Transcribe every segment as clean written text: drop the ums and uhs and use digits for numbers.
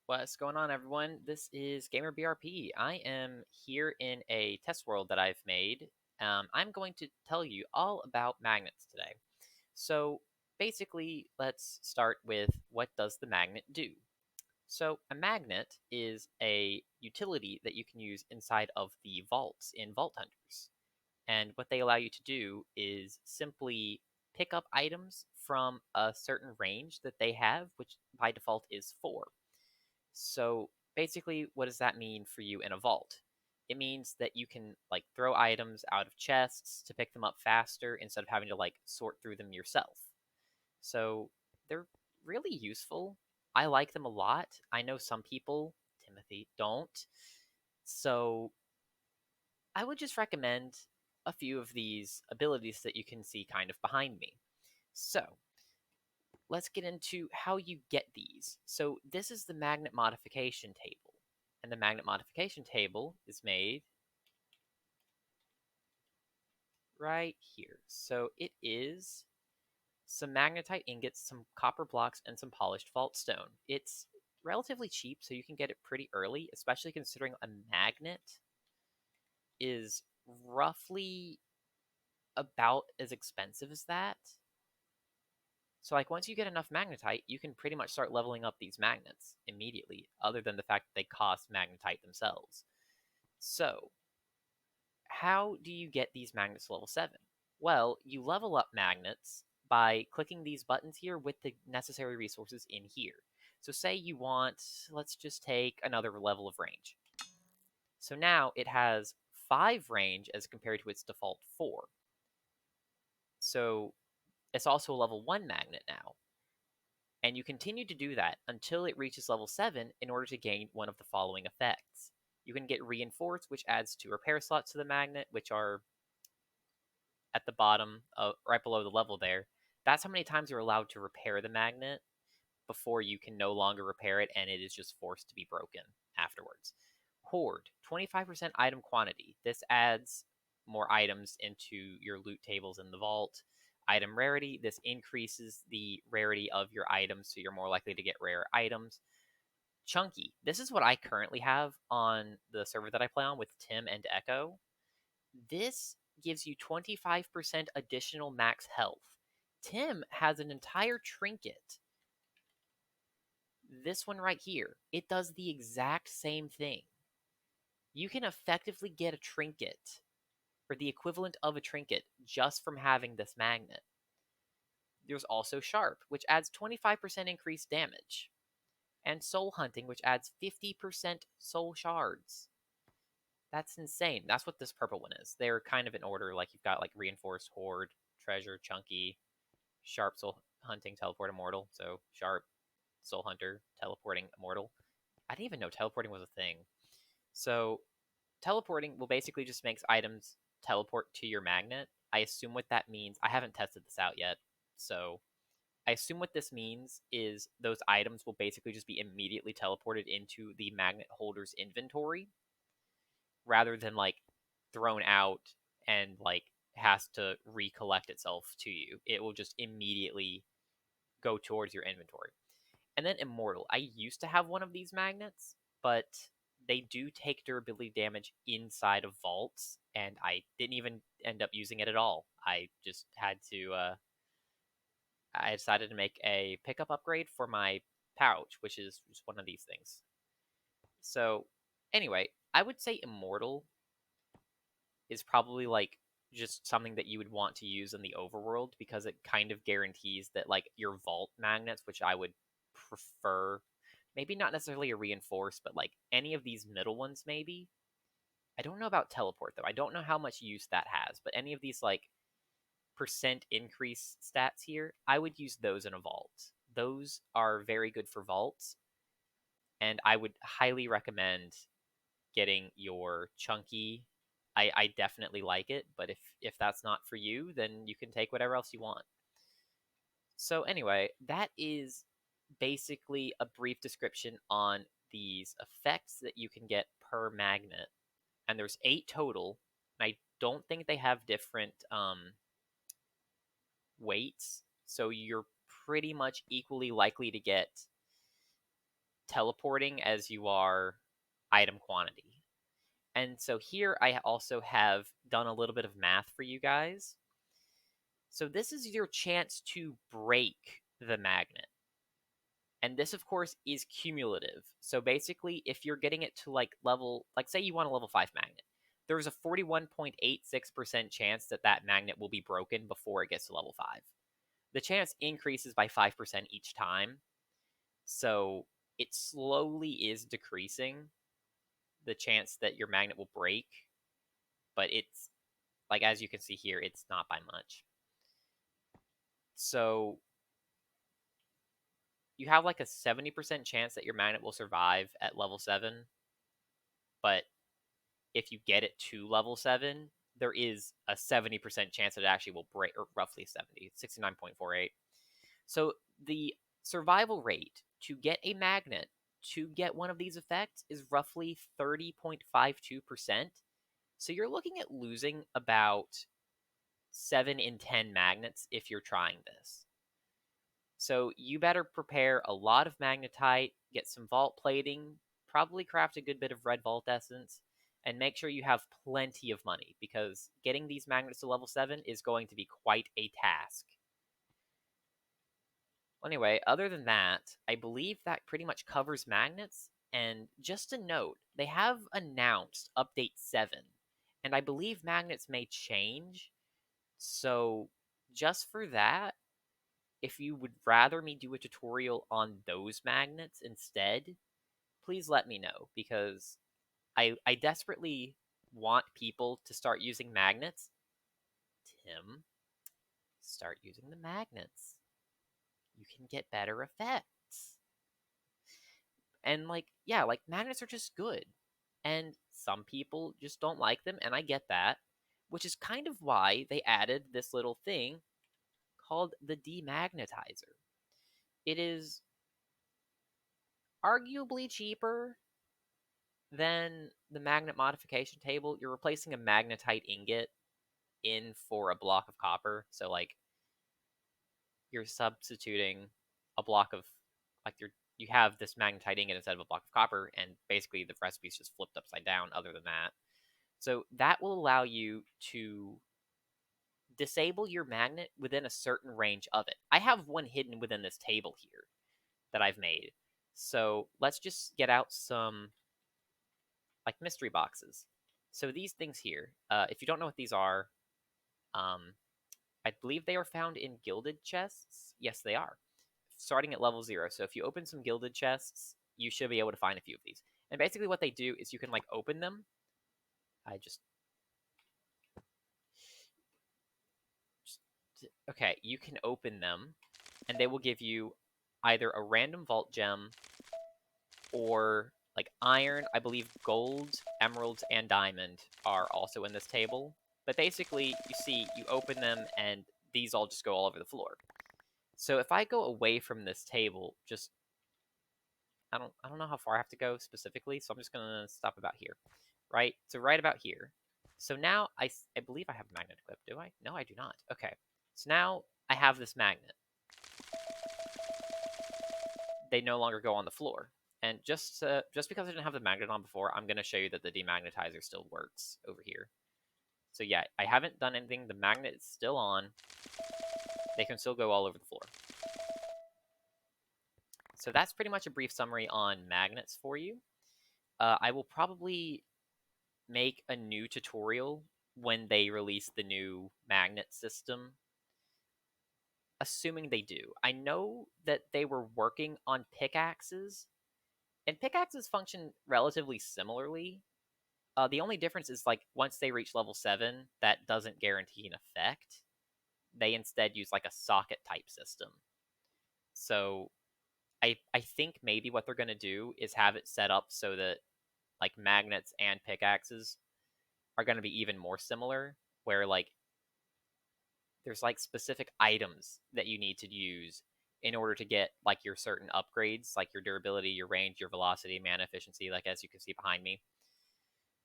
What's going on, everyone? This is Gamer BRP. I am here in a test world that I've made. I'm going to tell you all about magnets today. So basically, let's start with what does the magnet do? So a magnet is a utility that you can use inside of the vaults in Vault Hunters. And what they allow you to do is simply pick up items from a certain range that they have, which by default is 4. So basically, what does that mean for you in a vault? It means that you can like throw items out of chests to pick them up faster instead of having to like sort through them yourself. So they're really useful. I like them a lot. I know some people, Timothy, don't. So I would just recommend a few of these abilities that you can see kind of behind me. So let's get into how you get these. So this is the magnet modification table. And the magnet modification table is made right here. So it is some magnetite ingots, some copper blocks, and some polished vault stone. It's relatively cheap, so you can get it pretty early, especially considering a magnet is roughly about as expensive as that. So like once you get enough magnetite, you can pretty much start leveling up these magnets immediately, other than the fact that they cost magnetite themselves. So, how do you get these magnets to level 7? Well, you level up magnets by clicking these buttons here with the necessary resources in here. So say you want, let's just take another level of range. So now it has 5 range as compared to its default 4. So it's also a level 1 magnet now. And you continue to do that until it reaches level 7 in order to gain one of the following effects. You can get reinforced, which adds 2 repair slots to the magnet, which are at the bottom, right below the level there. That's how many times you're allowed to repair the magnet before you can no longer repair it and it is just forced to be broken afterwards. Hoard, 25% item quantity. This adds more items into your loot tables in the vault. Item rarity, this increases the rarity of your items, so you're more likely to get rare items. Chunky, this is what I currently have on the server that I play on with Tim and Echo. This gives you 25% additional max health. Tim has an entire trinket. This one right here, it does the exact same thing. You can effectively get a trinket, or the equivalent of a trinket, just from having this magnet. There's also Sharp, which adds 25% increased damage, and Soul Hunting, which adds 50% soul shards. That's insane. That's what this purple one is. They're kind of in order. Like you've got like Reinforced, Horde, Treasure, Chunky, Sharp, Soul Hunting, Teleport, Immortal. So Sharp, Soul Hunter, Teleporting, Immortal. I didn't even know teleporting was a thing. So teleporting will basically just makes items teleport to your magnet. I assume what that means. I haven't tested this out yet, so I assume what this means is those items will basically just be immediately teleported into the magnet holder's inventory rather than like thrown out and like has to recollect itself to you. It will just immediately go towards your inventory. And then Immortal. I used to have one of these magnets, but they do take durability damage inside of vaults, and I didn't even end up using it at all. I just had to. I decided to make a pickup upgrade for my pouch, which is just one of these things. So, anyway, I would say Immortal is probably like just something that you would want to use in the overworld because it kind of guarantees that like your vault magnets, which I would prefer, maybe not necessarily a reinforced, but like any of these middle ones maybe. I don't know about teleport though. I don't know how much use that has, but any of these like percent increase stats here, I would use those in a vault. Those are very good for vaults, and I would highly recommend getting your chunky. I definitely like it, but if that's not for you, then you can take whatever else you want. So anyway, that is basically a brief description on these effects that you can get per magnet. And there's 8 total. And I don't think they have different weights, so you're pretty much equally likely to get teleporting as you are item quantity. And so here I also have done a little bit of math for you guys. So this is your chance to break the magnet. And this, of course, is cumulative. So basically, if you're getting it to like level, like say you want a level 5 magnet, there's a 41.86% chance that that magnet will be broken before it gets to level 5. The chance increases by 5% each time. So it slowly is decreasing the chance that your magnet will break. But it's, like, as you can see here, it's not by much. So you have like a 70% chance that your magnet will survive at level 7. But if you get it to level 7, there is a 70% chance that it actually will break, or roughly 70, 69.48. So the survival rate to get a magnet to get one of these effects is roughly 30.52%. So you're looking at losing about 7 in 10 magnets if you're trying this. So you better prepare a lot of magnetite, get some vault plating, probably craft a good bit of red vault essence, and make sure you have plenty of money, because getting these magnets to level 7 is going to be quite a task. Anyway, other than that, I believe that pretty much covers magnets. And just a note, they have announced Update 7, and I believe magnets may change. So just for that, if you would rather me do a tutorial on those magnets instead, please let me know, because I desperately want people to start using magnets. Tim, start using the magnets. You can get better effects. And like, yeah, like magnets are just good. And some people just don't like them, and I get that, which is kind of why they added this little thing called the demagnetizer. It is arguably cheaper than the magnet modification table. You're replacing a magnetite ingot in for a block of copper. So like you're substituting a block of, like, you have this magnetite ingot instead of a block of copper, and basically the recipe's just flipped upside down other than that. So that will allow you to disable your magnet within a certain range of it. I have one hidden within this table here that I've made. So let's just get out some like mystery boxes. So these things here, if you don't know what these are, I believe they are found in gilded chests. Yes, they are. Starting at level 0. So if you open some gilded chests, you should be able to find a few of these. And basically what they do is you can like open them. Okay, you can open them, and they will give you either a random vault gem or like iron. I believe gold, emeralds, and diamond are also in this table. But basically, you see, you open them, and these all just go all over the floor. So if I go away from this table, just I don't know how far I have to go specifically, so I'm just gonna stop about here, right? So right about here. So now I believe I have a magnet equipped. Do I? No, I do not. Okay. So now I have this magnet. They no longer go on the floor. And just because I didn't have the magnet on before, I'm going to show you that the demagnetizer still works over here. So yeah, I haven't done anything. The magnet is still on. They can still go all over the floor. So that's pretty much a brief summary on magnets for you. I will probably make a new tutorial when they release the new magnet system, assuming they do. I know that they were working on pickaxes, and pickaxes function relatively similarly. The only difference is like once they reach level 7, that doesn't guarantee an effect. They instead use like a socket type system. So I think maybe what they're gonna do is have it set up so that like magnets and pickaxes are gonna be even more similar, where like there's like specific items that you need to use in order to get like your certain upgrades, like your durability, your range, your velocity, mana efficiency, like as you can see behind me.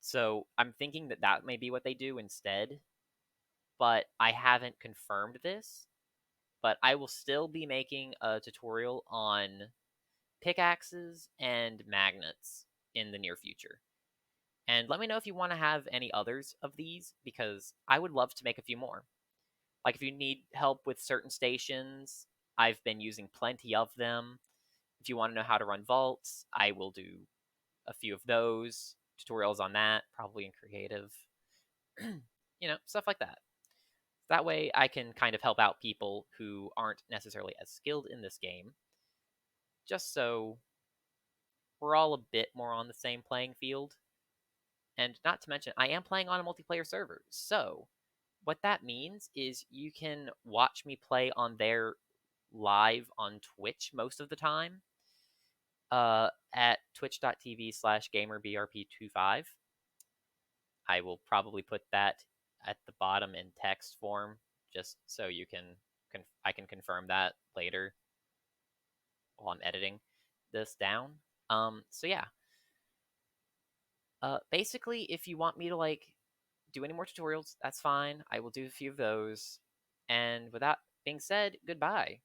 So I'm thinking that that may be what they do instead, but I haven't confirmed this. But I will still be making a tutorial on pickaxes and magnets in the near future. And let me know if you want to have any others of these, because I would love to make a few more. Like if you need help with certain stations, I've been using plenty of them. If you want to know how to run vaults, I will do a few of those, tutorials on that, probably in creative. Stuff like that. That way I can kind of help out people who aren't necessarily as skilled in this game, just so we're all a bit more on the same playing field. And not to mention, I am playing on a multiplayer server, so what that means is you can watch me play on there live on Twitch most of the time, at twitch.tv/gamerbrp25. I will probably put that at the bottom in text form, just so you can I can confirm that later while I'm editing this down. So yeah. Basically, if you want me to do any more tutorials, that's fine. I will do a few of those. And with that being said, goodbye.